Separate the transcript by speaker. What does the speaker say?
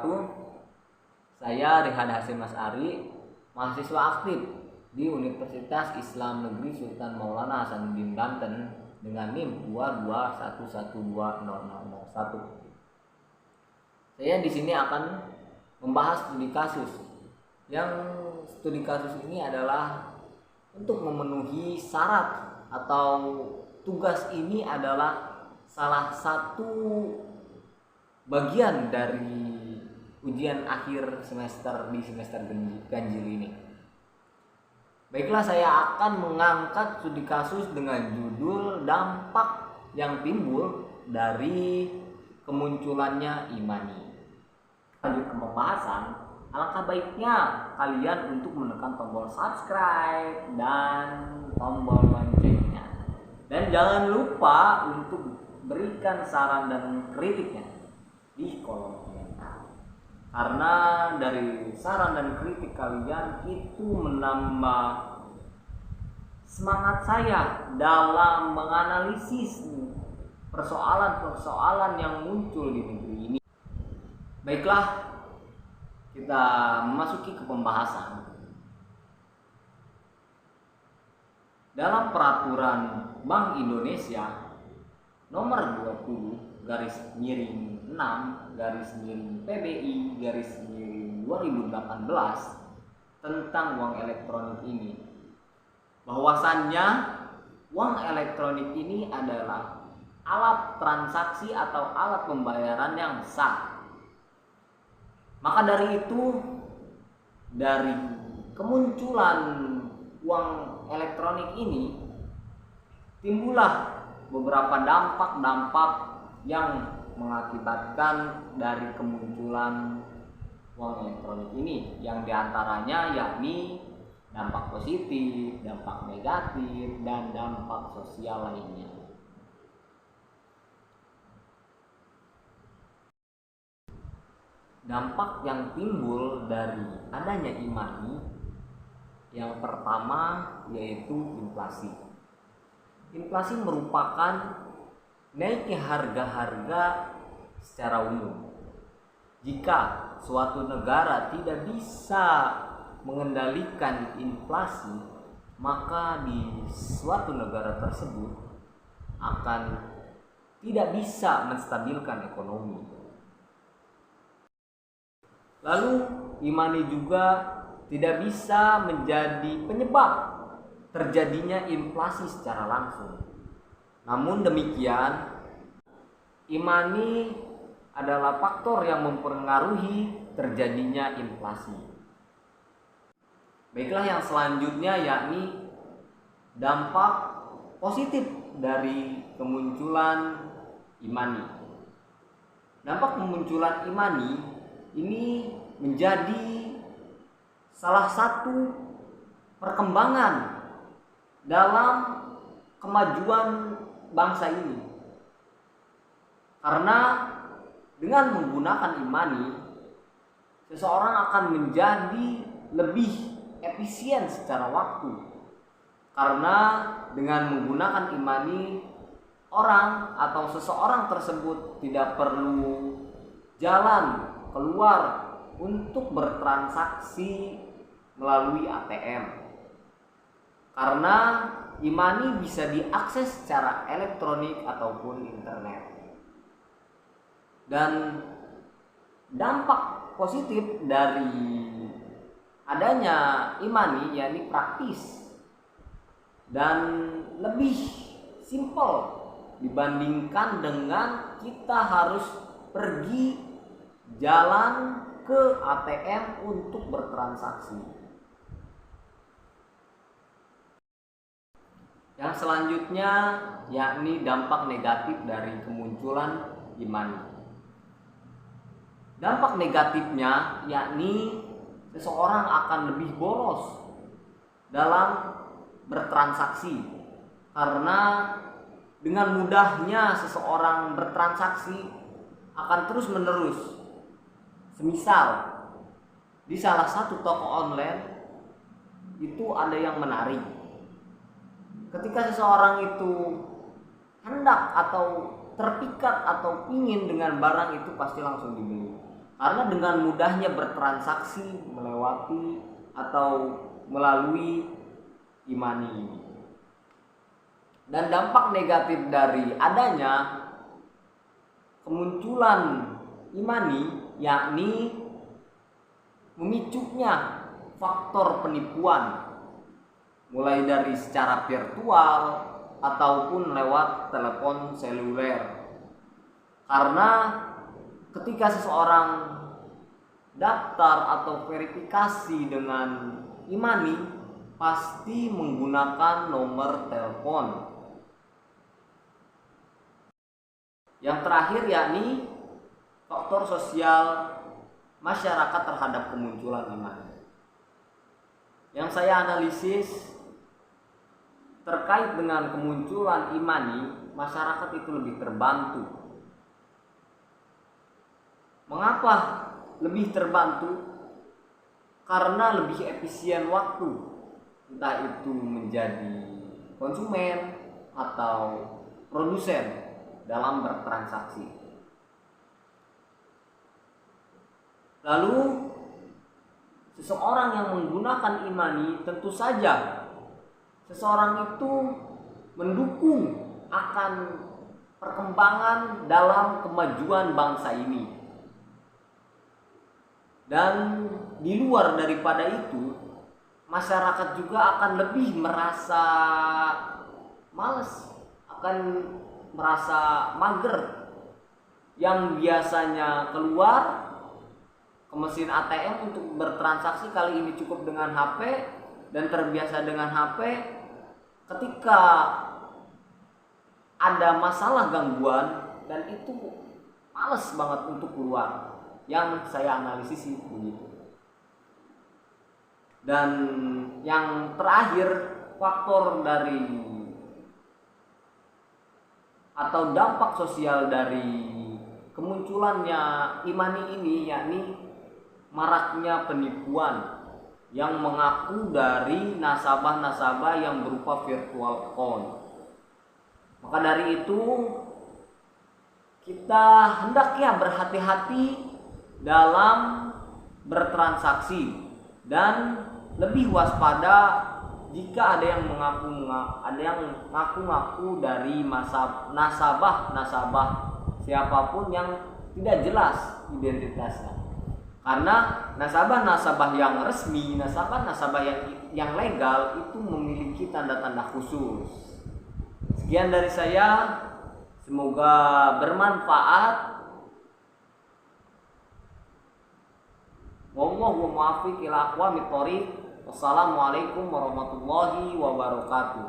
Speaker 1: wabarakatuh. Saya Rihad Hasim Masari, mahasiswa aktif di Universitas Islam Negeri Sultan Maulana Hasanuddin Banten dengan NIM 221120001. Saya di sini akan membahas studi kasus. Yang studi kasus ini adalah untuk memenuhi syarat atau tugas ini adalah salah satu bagian dari ujian akhir semester di semester ganjil ini. Baiklah, saya akan mengangkat studi kasus dengan judul dampak yang timbul dari kemunculannya Imani. Lanjut ke pembahasan, alangkah baiknya kalian untuk menekan tombol subscribe dan tombol loncengnya. Dan jangan lupa untuk berikan saran dan kritiknya di kolom komentar, karena dari saran dan kritik kalian itu menambah semangat saya dalam menganalisis persoalan-persoalan yang muncul di negeri ini. Baiklah, kita memasuki ke pembahasan. Dalam peraturan Bank Indonesia nomor 20/6/PBI/2018 tentang uang elektronik ini, bahwasannya uang elektronik ini adalah alat transaksi atau alat pembayaran yang sah. Maka dari itu, dari kemunculan uang elektronik ini timbullah beberapa dampak-dampak yang mengakibatkan dari kemunculan uang elektronik ini, yang diantaranya yakni dampak positif, dampak negatif, dan dampak sosial lainnya. Dampak yang timbul dari adanya Imani, yang pertama yaitu inflasi. Inflasi merupakan naiknya harga-harga secara umum. Jika suatu negara tidak bisa mengendalikan inflasi, maka di suatu negara tersebut akan tidak bisa menstabilkan ekonomi. Lalu Imani juga tidak bisa menjadi penyebab terjadinya inflasi secara langsung. Namun demikian, Imani adalah faktor yang mempengaruhi terjadinya inflasi. Baiklah, yang selanjutnya yakni dampak positif dari kemunculan Imani. Dampak kemunculan Imani ini menjadi salah satu perkembangan dalam kemajuan bangsa ini, karena dengan menggunakan Imani, seseorang akan menjadi lebih efisien secara waktu. Karena dengan menggunakan Imani, orang atau seseorang tersebut tidak perlu jalan keluar untuk bertransaksi melalui ATM, karena Imani bisa diakses secara elektronik ataupun internet. Dan dampak positif dari adanya Imani yakni praktis dan lebih simpel dibandingkan dengan kita harus pergi jalan ke ATM untuk bertransaksi. Yang selanjutnya yakni dampak negatif dari kemunculan Imani. Dampak negatifnya yakni seseorang akan lebih boros dalam bertransaksi, karena dengan mudahnya seseorang bertransaksi akan terus menerus. Semisal di salah satu toko online itu ada yang menarik. Ketika seseorang itu hendak atau terpikat atau ingin dengan barang itu, pasti langsung dibeli. Karena dengan mudahnya bertransaksi melewati atau melalui e-money ini. Dan dampak negatif dari adanya kemunculan e-money yakni memicunya faktor penipuan, mulai dari secara virtual ataupun lewat telepon seluler. Karena ketika seseorang daftar atau verifikasi dengan e-money pasti menggunakan nomor telepon. Yang terakhir yakni faktor sosial masyarakat terhadap kemunculan e-money. Yang saya analisis terkait dengan kemunculan e-money, masyarakat itu lebih terbantu. Mengapa lebih terbantu? Karena lebih efisien waktu, entah itu menjadi konsumen atau produsen dalam bertransaksi. Lalu seseorang yang menggunakan e-money, tentu saja seseorang itu mendukung akan perkembangan dalam kemajuan bangsa ini. Dan di luar daripada itu, masyarakat juga akan lebih merasa males, akan merasa mager. Yang biasanya keluar ke mesin ATM untuk bertransaksi, kali ini cukup dengan HP dan terbiasa dengan HP. Ketika ada masalah gangguan dan itu males banget untuk keluar. Yang saya analisis sih begitu. Dan yang terakhir, faktor dari atau dampak sosial dari kemunculannya e-money ini yakni maraknya penipuan yang mengaku dari nasabah-nasabah yang berupa virtual account. Maka dari itu kita hendaknya berhati-hati dalam bertransaksi dan lebih waspada jika ada yang mengaku-ngaku dari nasabah siapapun yang tidak jelas identitasnya. Karena nasabah-nasabah yang resmi, nasabah-nasabah yang legal itu memiliki tanda-tanda khusus. Sekian dari saya, semoga bermanfaat. Wallahu muwaffiq ila aqwamit thoriq. Wassalamualaikum warahmatullahi wabarakatuh.